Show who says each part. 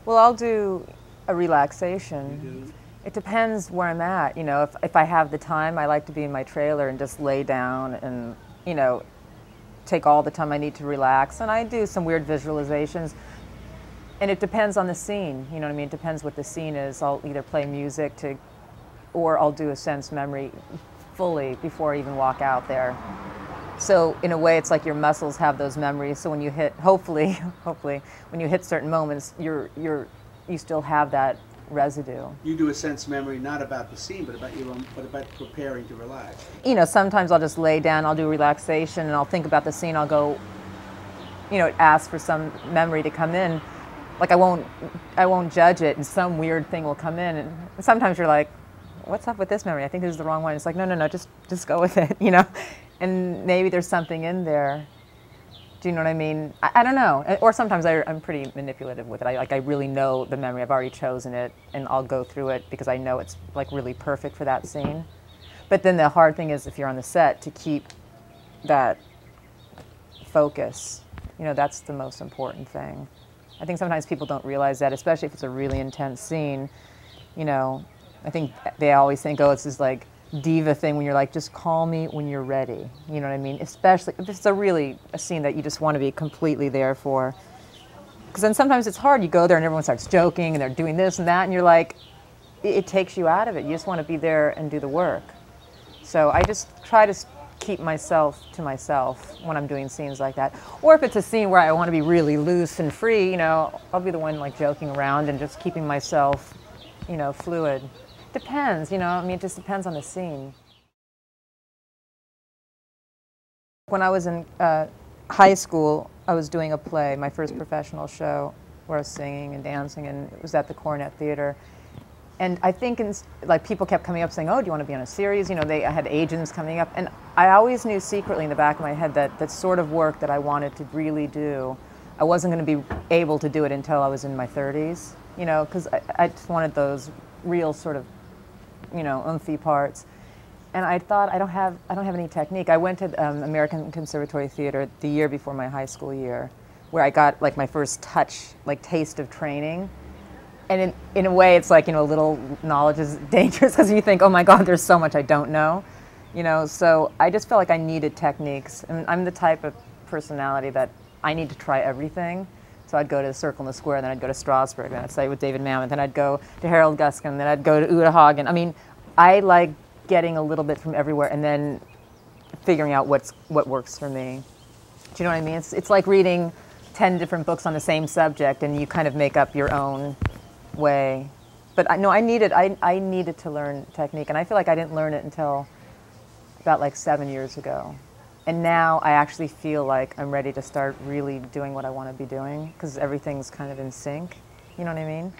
Speaker 1: Well, I'll do a relaxation.
Speaker 2: You do?
Speaker 1: It depends where I'm at. You know, if I have the time, I like to be in my trailer and just lay down and, you know, take all the time I need to relax. And I do some weird visualizations. And it depends on the scene. You know what I mean? It depends what the scene is. I'll either play music to, or I'll do a sense memory fully before I even walk out there. So in a way, it's like your muscles have those memories. So when you hit, hopefully, hopefully, when you hit certain moments, you still have that residue.
Speaker 2: You do a sense memory not about the scene, but about your own, but about preparing to relax.
Speaker 1: You know, sometimes I'll just lay down, I'll do relaxation, and I'll think about the scene. I'll go, you know, ask for some memory to come in. Like I won't judge it, and some weird thing will come in. And sometimes you're like, what's up with this memory? I think this is the wrong one. It's like, no, no, no, just go with it, you know. And maybe there's something in there. Do you know what I mean? I don't know. Or sometimes I'm pretty manipulative with it. I really know the memory. I've already chosen it, and I'll go through it because I know it's like really perfect for that scene. But then the hard thing is if you're on the set to keep that focus. You know, that's the most important thing. I think sometimes people don't realize that, especially if it's a really intense scene. You know, I think they always think, oh, it's this like diva thing when you're like, just call me when you're ready. You know what I mean? Especially if it's a scene that you just want to be completely there for. Because then sometimes it's hard. You go there and everyone starts joking and they're doing this and that, and you're like, it takes you out of it. You just want to be there and do the work. So I just try to keep myself to myself when I'm doing scenes like that. Or if it's a scene where I want to be really loose and free, you know, I'll be the one like joking around and just keeping myself, you know, fluid. Depends, you know, I mean, it just depends on the scene. When I was in high school, I was doing a play, my first professional show, where I was singing and dancing, and it was at the Cornet Theater. And I think like people kept coming up saying, oh, do you want to be on a series? You know, I had agents coming up. And I always knew secretly in the back of my head that that sort of work that I wanted to really do, I wasn't going to be able to do it until I was in my 30s, you know, because I just wanted those real sort of, you know, umphy parts. And I thought, I don't have any technique. I went to American Conservatory Theater the year before my high school year, where I got like my first like taste of training. And in a way, it's like, you know, a little knowledge is dangerous because you think, oh my God, there's so much I don't know. You know, so I just felt like I needed techniques. And I'm the type of personality that I need to try everything. So I'd go to the Circle in the Square, then I'd go to Strasbourg, then I'd study with David Mamet, then I'd go to Harold Guskin, then I'd go to Uta Hagen. I mean, I like getting a little bit from everywhere and then figuring out what works for me. Do you know what I mean? It's like reading 10 different books on the same subject and you kind of make up your own way. But I needed to learn technique, and I feel like I didn't learn it until about like 7 years ago. And now I actually feel like I'm ready to start really doing what I want to be doing because everything's kind of in sync. You know what I mean?